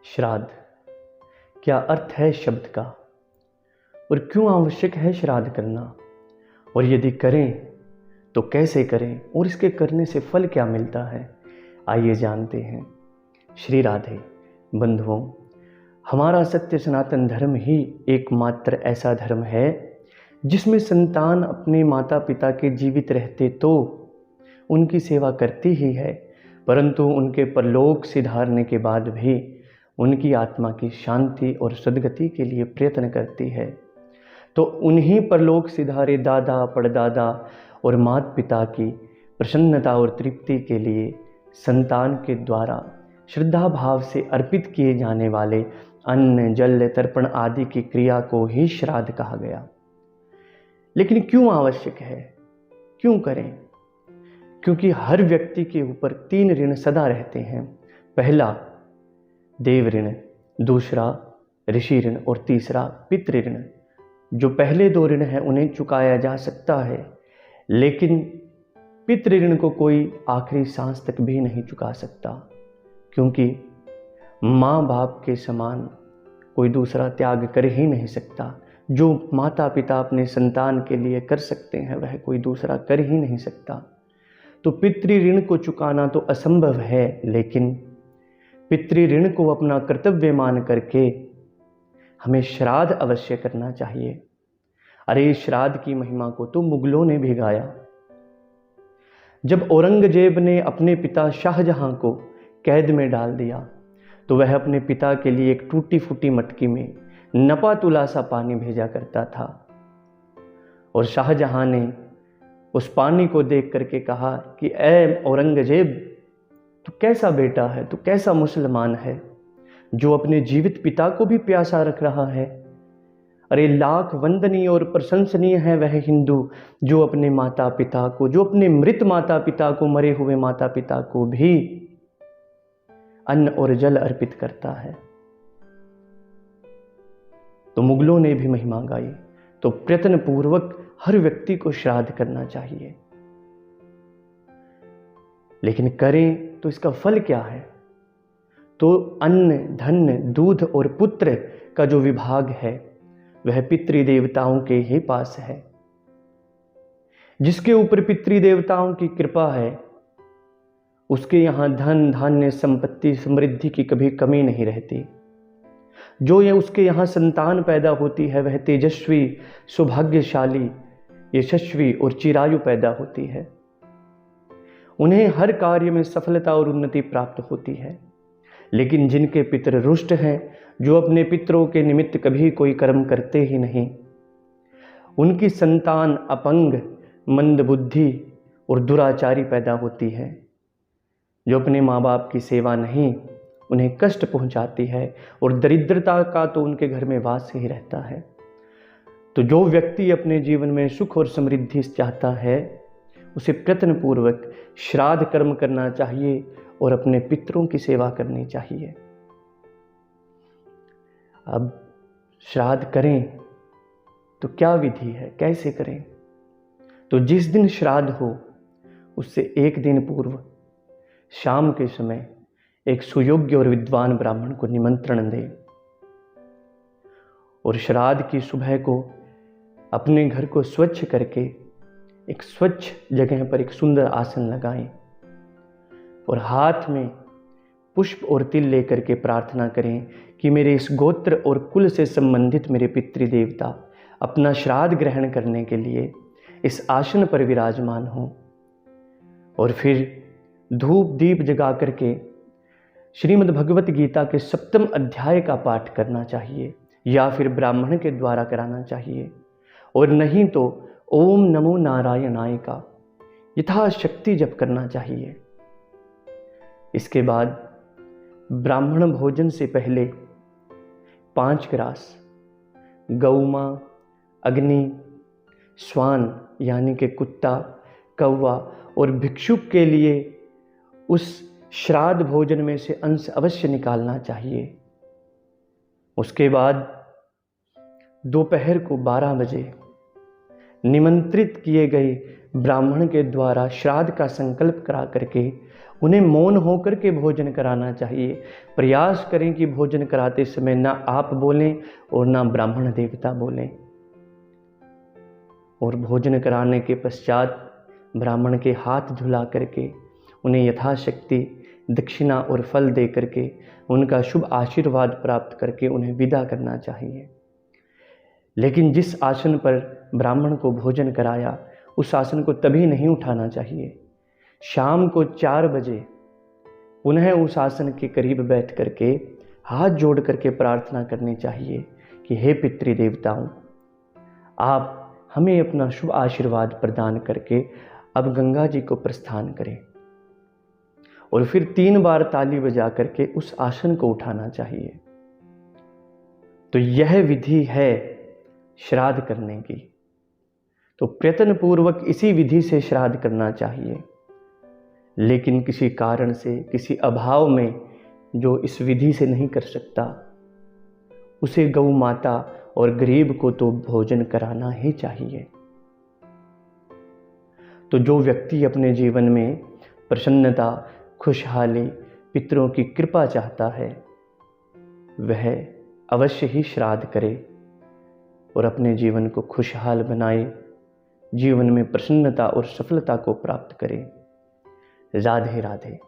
श्राद्ध, क्या अर्थ है शब्द का और क्यों आवश्यक है श्राद्ध करना, और यदि करें तो कैसे करें और इसके करने से फल क्या मिलता है, आइए जानते हैं। श्री राधे। बंधुओं, हमारा सत्य सनातन धर्म ही एकमात्र ऐसा धर्म है जिसमें संतान अपने माता पिता के जीवित रहते तो उनकी सेवा करती ही है, परंतु उनके परलोक सिधारने के बाद भी उनकी आत्मा की शांति और सद्गति के लिए प्रयत्न करती है। तो उन्हीं परलोक सिधारे दादा परदादा और माता पिता की प्रसन्नता और तृप्ति के लिए संतान के द्वारा श्रद्धा भाव से अर्पित किए जाने वाले अन्न जल तर्पण आदि की क्रिया को ही श्राद्ध कहा गया। लेकिन क्यों आवश्यक है, क्यों करें? क्योंकि हर व्यक्ति के ऊपर 3 ऋण सदा रहते हैं। पहला देव ऋण, दूसरा ऋषि ऋण और तीसरा पितृ ऋण। जो पहले 2 ऋण हैं उन्हें चुकाया जा सकता है, लेकिन पितृ ऋण को कोई आखिरी सांस तक भी नहीं चुका सकता, क्योंकि माँ बाप के समान कोई दूसरा त्याग कर ही नहीं सकता। जो माता पिता अपने संतान के लिए कर सकते हैं वह कोई दूसरा कर ही नहीं सकता। तो पितृ ऋण को चुकाना तो असंभव है, लेकिन पितृ ऋण को अपना कर्तव्य मान करके हमें श्राद्ध अवश्य करना चाहिए। अरे श्राद्ध की महिमा को तो मुगलों ने भी गाया। जब औरंगजेब ने अपने पिता शाहजहां को कैद में डाल दिया तो वह अपने पिता के लिए एक टूटी फूटी मटकी में नपा तुला सा पानी भेजा करता था, और शाहजहां ने उस पानी को देख करके कहा कि ऐ औरंगजेब, तू कैसा बेटा है, तू कैसा मुसलमान है जो अपने जीवित पिता को भी प्यासा रख रहा है। अरे लाख वंदनीय और प्रशंसनीय है वह हिंदू जो अपने माता पिता को, जो अपने मृत माता पिता को, मरे हुए माता पिता को भी अन्न और जल अर्पित करता है। तो मुगलों ने भी महिमा गाई। तो प्रयत्न पूर्वक हर व्यक्ति को श्राद्ध करना चाहिए, लेकिन करें तो इसका फल क्या है? तो अन्न धन दूध और पुत्र का जो विभाग है वह पितृदेवताओं के ही पास है। जिसके ऊपर पितृदेवताओं की कृपा है उसके यहां धन धान्य संपत्ति समृद्धि की कभी कमी नहीं रहती। जो ये उसके यहाँ संतान पैदा होती है वह तेजस्वी, सौभाग्यशाली, यशस्वी और चिरायु पैदा होती है। उन्हें हर कार्य में सफलता और उन्नति प्राप्त होती है। लेकिन जिनके पितृ रुष्ट हैं, जो अपने पितरों के निमित्त कभी कोई कर्म करते ही नहीं, उनकी संतान अपंग, मंदबुद्धि और दुराचारी पैदा होती है, जो अपने माँ बाप की सेवा नहीं उन्हें कष्ट पहुंचाती है, और दरिद्रता का तो उनके घर में वास ही रहता है। तो जो व्यक्ति अपने जीवन में सुख और समृद्धि चाहता है उसे प्रयत्नपूर्वक श्राद्ध कर्म करना चाहिए और अपने पितरों की सेवा करनी चाहिए। अब श्राद्ध करें तो क्या विधि है, कैसे करें? तो जिस दिन श्राद्ध हो उससे 1 दिन पूर्व शाम के समय एक सुयोग्य और विद्वान ब्राह्मण को निमंत्रण दें, और श्राद्ध की सुबह को अपने घर को स्वच्छ करके एक स्वच्छ जगह पर एक सुंदर आसन लगाएं, और हाथ में पुष्प और तिल लेकर के प्रार्थना करें कि मेरे इस गोत्र और कुल से संबंधित मेरे पितृदेवता अपना श्राद्ध ग्रहण करने के लिए इस आसन पर विराजमान हों। और फिर धूप दीप जगा करके श्रीमद् भगवत गीता के 7वें अध्याय का पाठ करना चाहिए, या फिर ब्राह्मण के द्वारा कराना चाहिए, और नहीं तो ओम नमो नारायणाय का यथाशक्ति जप करना चाहिए। इसके बाद ब्राह्मण भोजन से पहले 5 ग्रास गौमां, अग्नि, श्वान यानी कि कुत्ता, कौवा और भिक्षुक के लिए उस श्राद्ध भोजन में से अंश अवश्य निकालना चाहिए। उसके बाद दोपहर को 12 बजे निमंत्रित किए गए ब्राह्मण के द्वारा श्राद्ध का संकल्प करा करके उन्हें मौन होकर के भोजन कराना चाहिए। प्रयास करें कि भोजन कराते समय ना आप बोलें और ना ब्राह्मण देवता बोलें। और भोजन कराने के पश्चात ब्राह्मण के हाथ धुला करके उन्हें यथाशक्ति दक्षिणा और फल दे करके उनका शुभ आशीर्वाद प्राप्त करके उन्हें विदा करना चाहिए। लेकिन जिस आसन पर ब्राह्मण को भोजन कराया उस आसन को तभी नहीं उठाना चाहिए। शाम को 4 बजे पुनः उस आसन के करीब बैठ करके हाथ जोड़ करके प्रार्थना करनी चाहिए कि हे पितृदेवताओं, आप हमें अपना शुभ आशीर्वाद प्रदान करके अब गंगा जी को प्रस्थान करें। और फिर 3 बार ताली बजा करके उस आसन को उठाना चाहिए। तो यह विधि है श्राद्ध करने की। तो प्रयत्न पूर्वक इसी विधि से श्राद्ध करना चाहिए। लेकिन किसी कारण से, किसी अभाव में जो इस विधि से नहीं कर सकता, उसे गौ माता और गरीब को तो भोजन कराना ही चाहिए। तो जो व्यक्ति अपने जीवन में प्रसन्नता, खुशहाली, पितरों की कृपा चाहता है, वह अवश्य ही श्राद्ध करे और अपने जीवन को खुशहाल बनाए, जीवन में प्रसन्नता और सफलता को प्राप्त करे। राधे राधे।